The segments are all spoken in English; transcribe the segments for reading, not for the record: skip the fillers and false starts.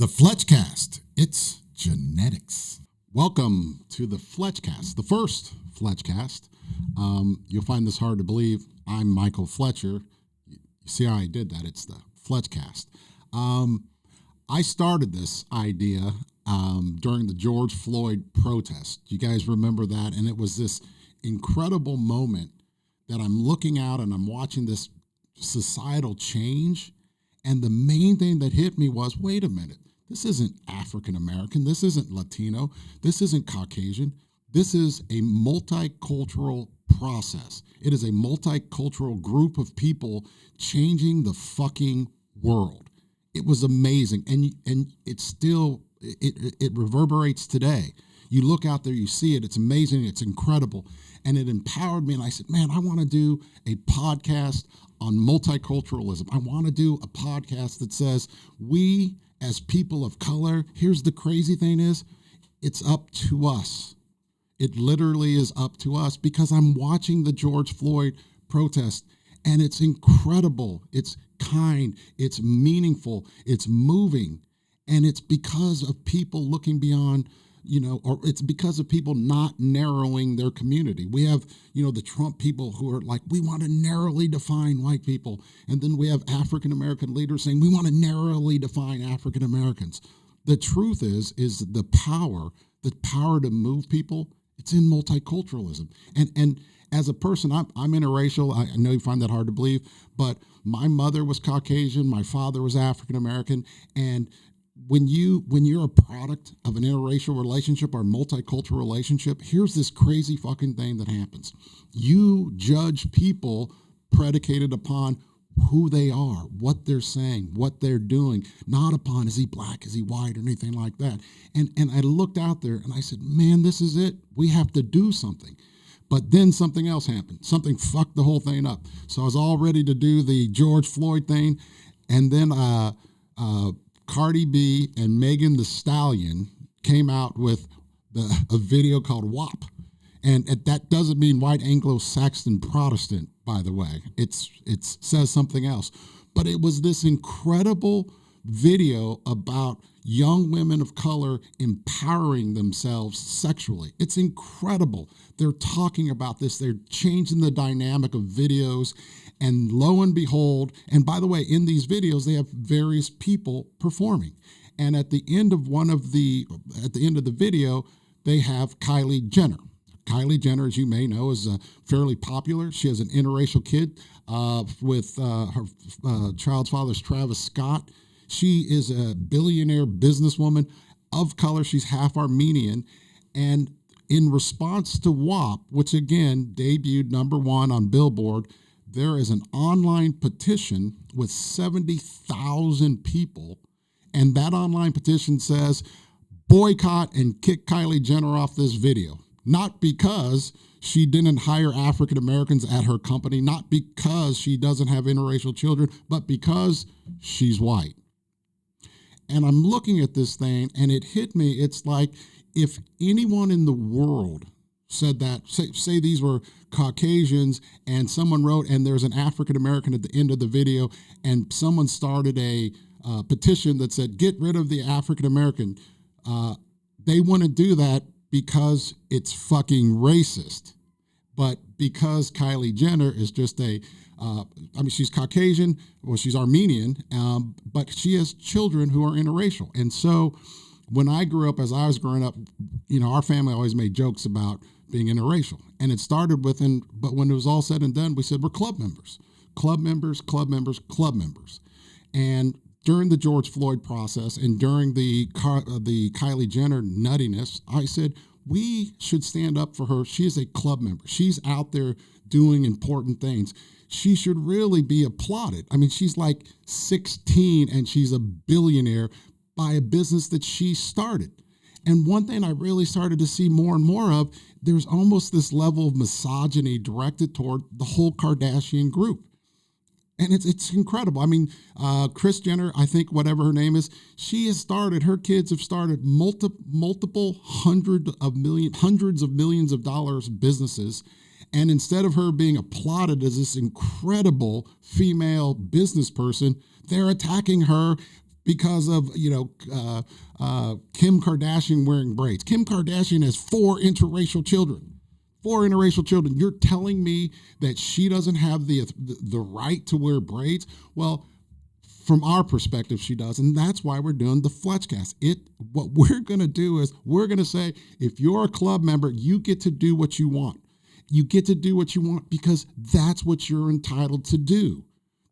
The Fletchcast. It's genetics. Welcome to the Fletchcast, the first Fletchcast. You'll find this hard to believe. I'm Michael Fletcher. You see how I did that? It's the Fletchcast. I started this idea during the George Floyd protest. You guys remember that? And it was this incredible moment that I'm looking out and I'm watching this societal change. And the main thing that hit me was, wait a minute, this isn't African American, this isn't Latino, this isn't Caucasian, this is a multicultural process. It is a multicultural group of people changing the fucking world. It was amazing, and it's still, it reverberates today. You look out there, you see it, it's amazing, it's incredible, and it empowered me, and I said, man, I want to do a podcast on multiculturalism. I want to do a podcast that says we as people of color, here's the crazy thing is, it's up to us. It literally is up to us because I'm watching the George Floyd protest and it's incredible. It's kind, it's meaningful, it's moving. And it's because of people looking beyond, or it's because of people not narrowing their community. We have, the Trump people who are like, we want to narrowly define white people. And then we have African-American leaders saying, we want to narrowly define African-Americans. The truth is the power to move people, it's in multiculturalism. And as a person, I'm interracial. I know you find that hard to believe, but my mother was Caucasian. My father was African-American. And when you're a product of an interracial relationship or multicultural relationship, here's this crazy fucking thing that happens. You judge people predicated upon who they are, what they're saying, what they're doing, not upon is he black, is he white, or anything like that. And I looked out there and I said, man, this is it. We have to do something. But then something else happened. Something fucked the whole thing up. So I was all ready to do the George Floyd thing, and then Cardi B and Megan Thee Stallion came out with a video called WAP. And that doesn't mean white Anglo-Saxon Protestant, by the way. It says something else. But it was this incredible video about young women of color empowering themselves sexually. It's incredible. They're talking about this. They're changing the dynamic of videos. And lo and behold, and by the way, in these videos, they have various people performing. And at the end of the video, they have Kylie Jenner. Kylie Jenner, as you may know, is fairly popular. She has an interracial kid with her child's father's Travis Scott. She is a billionaire businesswoman of color. She's half Armenian. And in response to WAP, which again debuted #1 on Billboard, there is an online petition with 70,000 people. And that online petition says, boycott and kick Kylie Jenner off this video. Not because she didn't hire African Americans at her company, not because she doesn't have interracial children, but because she's white. And I'm looking at this thing and it hit me. It's like if anyone in the world said that, say these were Caucasians and someone wrote, and there's an African American at the end of the video, and someone started a petition that said, get rid of the African American. They wouldn't do that because it's fucking racist. But because Kylie Jenner is just she's Caucasian, well, she's Armenian, but she has children who are interracial. And so when I grew up, as I was growing up, our family always made jokes about being interracial. And it started but when it was all said and done, we said we're club members. Club members, club members, club members. And during the George Floyd process and during the Kylie Jenner nuttiness, I said, we should stand up for her. She is a club member. She's out there doing important things. She should really be applauded. I mean, she's like 16 and she's a billionaire by a business that she started. And one thing I really started to see more and more of, there's almost this level of misogyny directed toward the whole Kardashian group. And it's incredible. I mean, Kris Jenner, I think whatever her name is, her kids have started multiple hundreds of millions of dollars businesses. And instead of her being applauded as this incredible female business person, they're attacking her because of Kim Kardashian wearing braids. Kim Kardashian has four interracial children. Four interracial children. You're telling me that she doesn't have the right to wear braids? Well, from our perspective, she does, and that's why we're doing the Fletchcast. What we're going to do is we're going to say, if you're a club member, you get to do what you want. You get to do what you want because that's what you're entitled to do.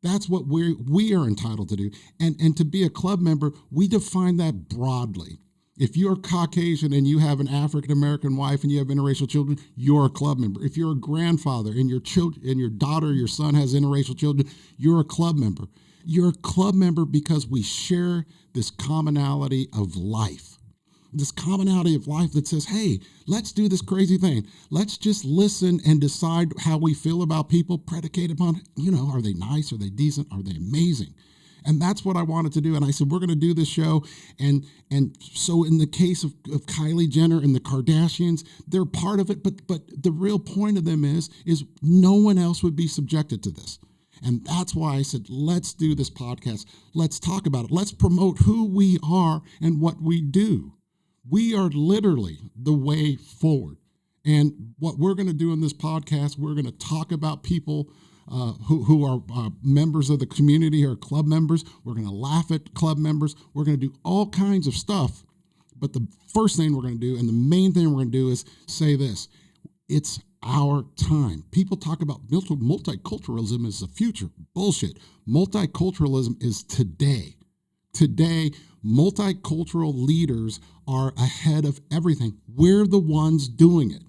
That's what we are entitled to do. And to be a club member, we define that broadly. If you're Caucasian and you have an African-American wife and you have interracial children, you're a club member. If you're a grandfather and your daughter, your son has interracial children, you're a club member. You're a club member because we share this commonality of life. This commonality of life that says, hey, let's do this crazy thing. Let's just listen and decide how we feel about people predicated upon, are they nice? Are they decent? Are they amazing? And that's what I wanted to do. And I said, we're going to do this show. And so in the case of Kylie Jenner and the Kardashians, they're part of it. But the real point of them is no one else would be subjected to this. And that's why I said, let's do this podcast. Let's talk about it. Let's promote who we are and what we do. We are literally the way forward. And what we're going to do in this podcast, we're going to talk about people who are members of the community or club members. We're going to laugh at club members. We're going to do all kinds of stuff. But the first thing we're going to do, and the main thing we're going to do, is say this. It's our time. People talk about multiculturalism is the future. Bullshit. Multiculturalism is today. Today, multicultural leaders are ahead of everything. We're the ones doing it.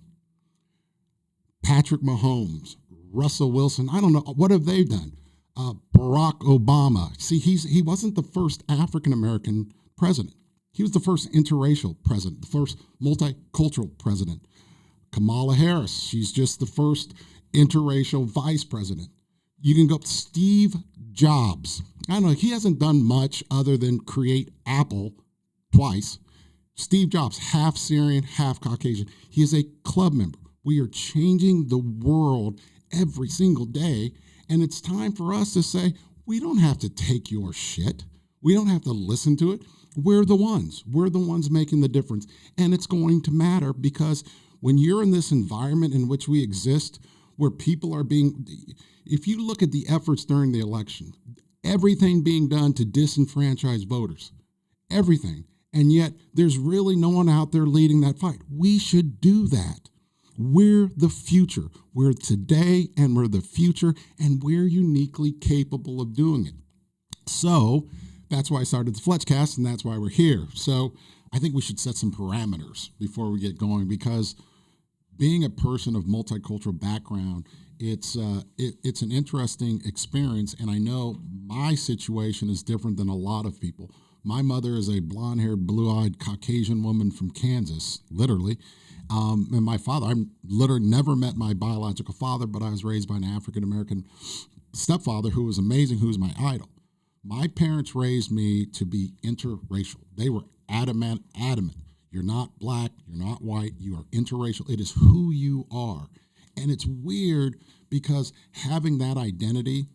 Patrick Mahomes, Russell Wilson, I don't know, what have they done? Barack Obama. See, he wasn't the first African-American president. He was the first interracial president, the first multicultural president. Kamala Harris, she's just the first interracial vice president. You can go up to Steve Jobs. I don't know, he hasn't done much other than create Apple twice. Steve Jobs, half Syrian, half Caucasian. He is a club member. We are changing the world every single day, and it's time for us to say, we don't have to take your shit. We don't have to listen to it. We're the ones. We're the ones making the difference, and it's going to matter because when you're in this environment in which we exist, where people are being, if you look at the efforts during the election, everything being done to disenfranchise voters, everything, and yet there's really no one out there leading that fight. We should do that. We're the future. We're today and we're the future, and we're uniquely capable of doing it. So that's why I started the Fletchcast, and that's why we're here. So I think we should set some parameters before we get going, because being a person of multicultural background, it's an interesting experience, and I know my situation is different than a lot of people. My mother is a blonde-haired, blue-eyed Caucasian woman from Kansas, literally. And my father, I literally never met my biological father, but I was raised by an African-American stepfather who was amazing, who was my idol. My parents raised me to be interracial. They were adamant. You're not black, you're not white, you are interracial. It is who you are. And it's weird because having that identity,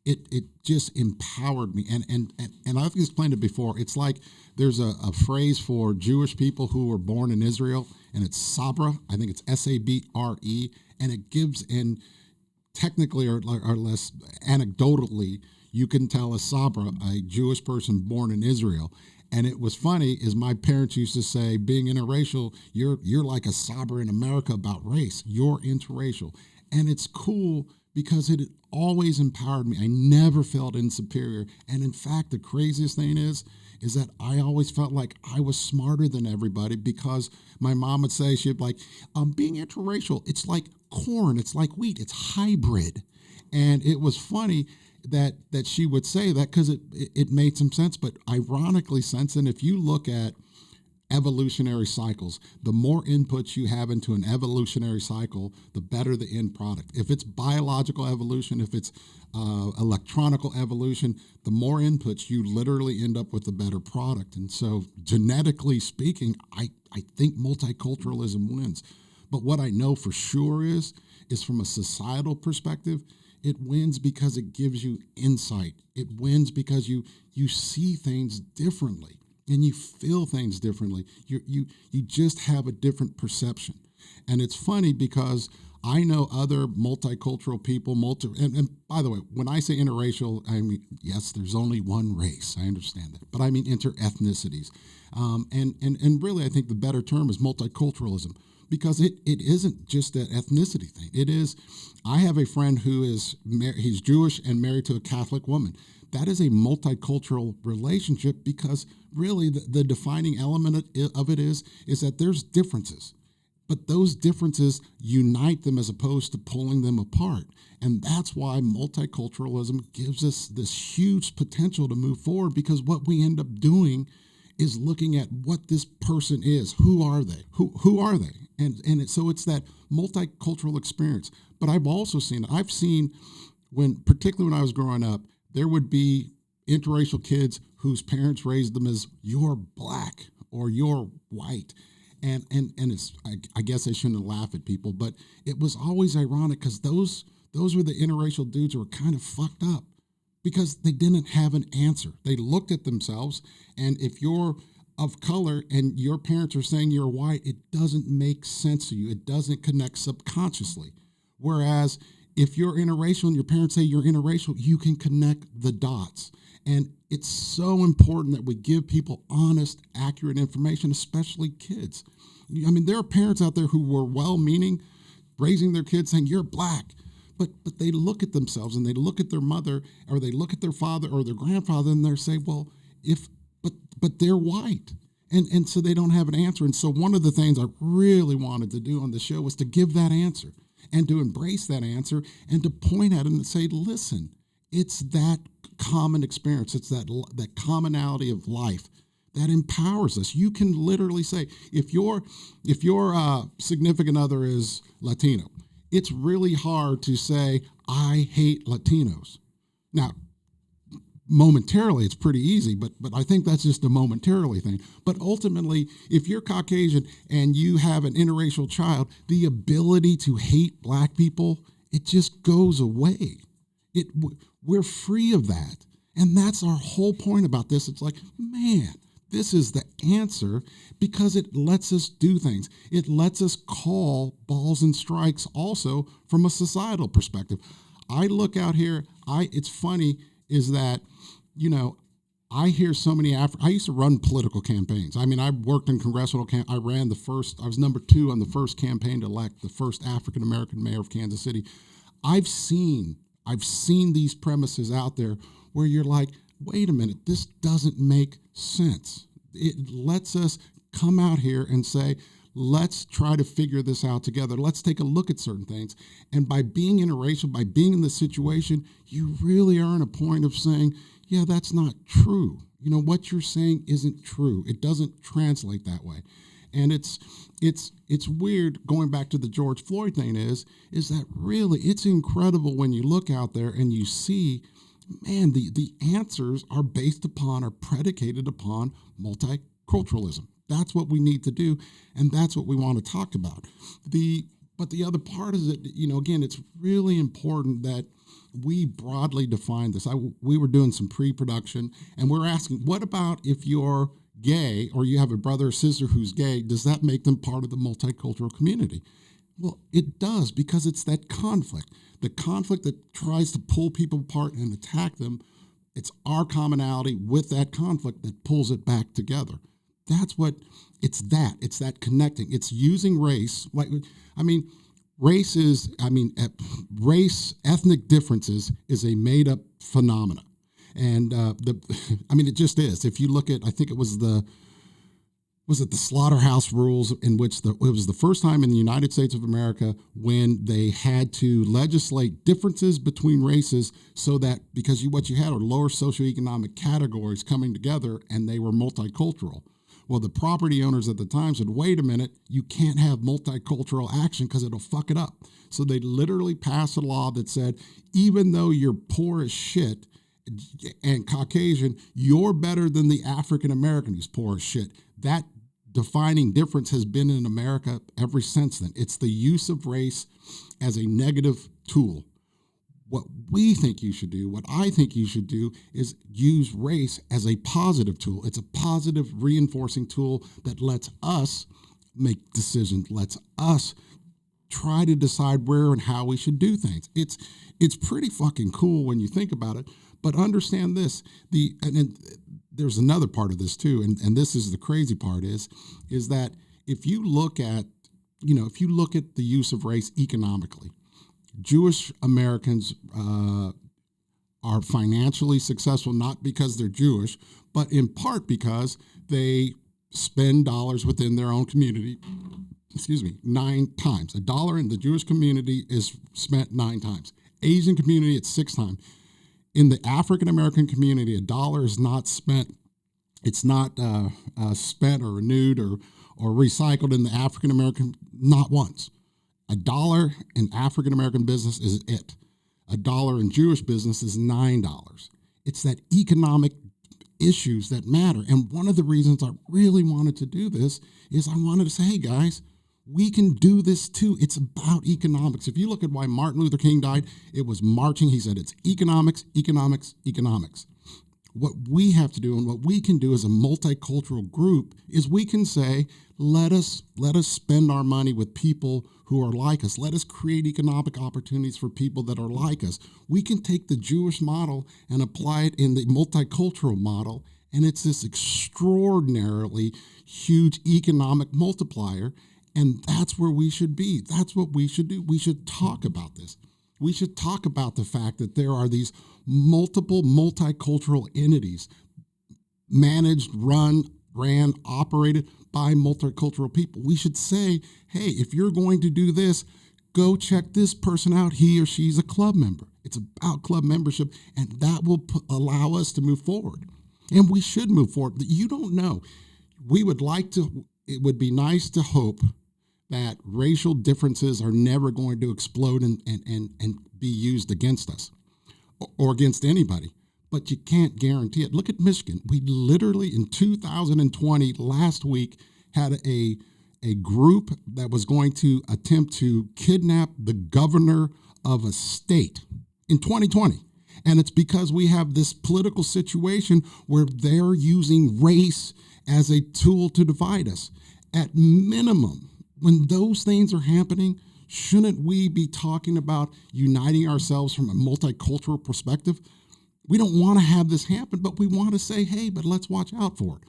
it just empowered me. And I've explained it before. It's like there's a phrase for Jewish people who were born in Israel, and it's Sabra. I think it's S-A-B-R-E. And it gives, and technically or less anecdotally, you can tell a Sabra, a Jewish person born in Israel. And it was funny is my parents used to say, being interracial, you're like a Sabra in America about race. You're interracial. And it's cool because it always empowered me. I never felt insuperior. And in fact, the craziest thing is that I always felt like I was smarter than everybody, because my mom would say, she'd be like, being interracial, it's like corn, it's like wheat, it's hybrid. And it was funny that she would say that because it made some sense, but ironically sense. And if you look at evolutionary cycles, the more inputs you have into an evolutionary cycle, the better the end product. If it's biological evolution, if it's electronical evolution, the more inputs, you literally end up with a better product. And so genetically speaking, I think multiculturalism wins. But what I know for sure is from a societal perspective, It wins because it gives you insight. It wins because you see things differently and you feel things differently. You just have a different perception. And it's funny because I know other multicultural people, and by the way, when I say interracial, I mean, yes, there's only one race. I understand that. But I mean interethnicities. And really, I think the better term is multiculturalism because it isn't just that ethnicity thing. It is, I have a friend who is, he's Jewish and married to a Catholic woman. That is a multicultural relationship because really the defining element of it is that there's differences. But those differences unite them as opposed to pulling them apart. And that's why multiculturalism gives us this huge potential to move forward because what we end up doing is looking at what this person is. Who are they? Who are they? So it's that multicultural experience. But I've seen particularly when I was growing up, there would be interracial kids whose parents raised them as you're black or you're white. And it's I guess I shouldn't laugh at people, but it was always ironic because those were the interracial dudes who were kind of fucked up because they didn't have an answer. They looked at themselves, and if you're of color and your parents are saying you're white, it doesn't make sense to you. It doesn't connect subconsciously. Whereas if you're interracial and your parents say you're interracial, you can connect the dots. And it's so important that we give people honest, accurate information, especially kids. I mean, there are parents out there who were well-meaning, raising their kids saying, you're black. But they look at themselves and they look at their mother or they look at their father or their grandfather and they say, well, but they're white. And so they don't have an answer. And so one of the things I really wanted to do on the show was to give that answer and to embrace that answer and to point at it and say, listen, it's that common experience. It's that commonality of life that empowers us. You can literally say, if your significant other is Latino, it's really hard to say, I hate Latinos. Now, momentarily, it's pretty easy, but I think that's just a momentarily thing. But ultimately, if you're Caucasian and you have an interracial child, the ability to hate black people, it just goes away. We're free of that. And that's our whole point about this. It's like, man, this is the answer because it lets us do things. It lets us call balls and strikes also from a societal perspective. I look out here, it's funny is that, I hear so many I used to run political campaigns. I mean, I worked in congressional I was number 2 on the first campaign to elect the first African-American mayor of Kansas City. I've seen these premises out there where you're like, wait a minute, this doesn't make sense. It lets us come out here and say, let's try to figure this out together. Let's take a look at certain things. And by being interracial, by being in this situation, you really are in a point of saying, yeah, that's not true. What you're saying isn't true. It doesn't translate that way. And it's weird, going back to the George Floyd thing is that really it's incredible when you look out there and you see, man, the answers are predicated upon multiculturalism. That's what we need to do, and that's what we want to talk about. But the other part is that, again, it's really important that we broadly define this. We were doing some pre-production, and we're asking, what about if you're gay or you have a brother or sister who's gay, does that make them part of the multicultural community? Well, it does, because it's that conflict. The conflict that tries to pull people apart and attack them, it's our commonality with that conflict that pulls it back together. That's what it's that connecting. It's using race. Race, ethnic differences is a made up phenomena. And it just is. If you look at, I think it was the slaughterhouse rules, in which it was the first time in the United States of America when they had to legislate differences between races, so that because what you had are lower socioeconomic categories coming together and they were multicultural. Well, the property owners at the time said, wait a minute, you can't have multicultural action because it'll fuck it up. So they literally passed a law that said, even though you're poor as shit and Caucasian, you're better than the African American who's poor as shit. That defining difference has been in America ever since then. It's the use of race as a negative tool. What we think you should do, what I think you should do, is use race as a positive tool. It's a positive reinforcing tool that lets us make decisions, lets us try to decide where and how we should do things. It's pretty fucking cool when you think about it. But understand this: and there's another part of this too, and this is the crazy part is that if you look at the use of race economically, Jewish Americans are financially successful not because they're Jewish, but in part because they spend dollars within their own community. 9 times. $1 in the Jewish community is spent 9 times. Asian community, it's 6 times. In the African American community, $1 is not spent. It's not spent or renewed or recycled in the African American, not once. $1 in African American business is it. $1 in Jewish business is $9. It's that economic issues that matter. And one of the reasons I really wanted to do this is I wanted to say, hey guys, we can do this too. It's about economics. If you look at why Martin Luther King died, it was marching. He said it's economics, economics, economics. What we have to do and what we can do as a multicultural group is we can say, let us spend our money with people who are like us. Let us create economic opportunities for people that are like us. We can take the Jewish model and apply it in the multicultural model, and it's this extraordinarily huge economic multiplier, and that's where we should be. That's what we should do. We should talk about this. We should talk about the fact that there are these multiple multicultural entities managed, ran, operated by multicultural people. We should say, hey, if you're going to do this, go check this person out. He or she's a club member. It's about club membership, and that will allow us to move forward. And we should move forward. You don't know. It would be nice to hope that racial differences are never going to explode and be used against us or against anybody. But you can't guarantee it. Look at Michigan. We literally, in 2020, last week, had a group that was going to attempt to kidnap the governor of a state in 2020. And it's because we have this political situation where they're using race as a tool to divide us. At minimum, when those things are happening, shouldn't we be talking about uniting ourselves from a multicultural perspective? We don't want to have this happen, but we want to say, hey, but let's watch out for it.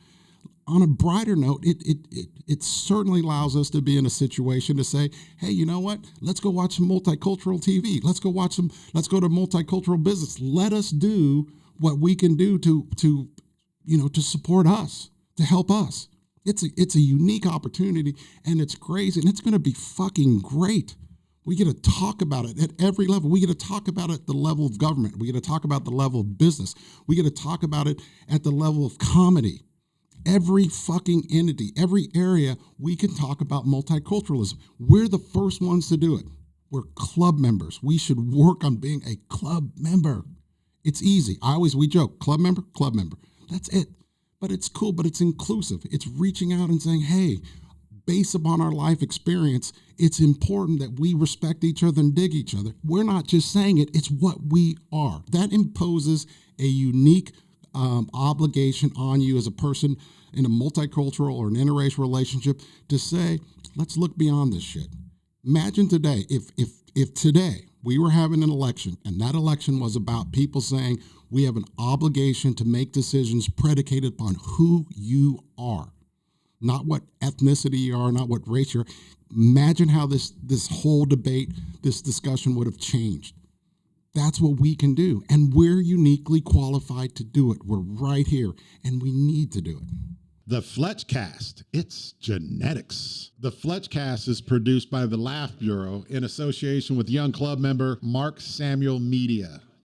On a brighter note, it certainly allows us to be in a situation to say, hey, you know what? Let's go watch some multicultural TV. Let's go to multicultural business. Let us do what we can do to support us, to help us. It's a unique opportunity, and it's crazy, and it's going to be fucking great. We get to talk about it at every level. We get to talk about it at the level of government. We get to talk about the level of business. We get to talk about it at the level of comedy. Every fucking entity, every area, we can talk about multiculturalism. We're the first ones to do it. We're club members. We should work on being a club member. It's easy. We joke, club member. That's it. But it's cool, but it's inclusive. It's reaching out and saying, hey, based upon our life experience, it's important that we respect each other and dig each other. We're not just saying it, it's what we are. That imposes a unique obligation on you as a person in a multicultural or an interracial relationship to say, let's look beyond this shit. Imagine today, if today we were having an election and that election was about people saying we have an obligation to make decisions predicated upon who you are, not what ethnicity you are, not what race you are. Imagine how this whole debate, this discussion would have changed. That's what we can do, and we're uniquely qualified to do it. We're right here, and we need to do it. The Fletch Cast, it's genetics. The Fletch Cast is produced by the Laugh Bureau in association with young club member Mark Samuel Media.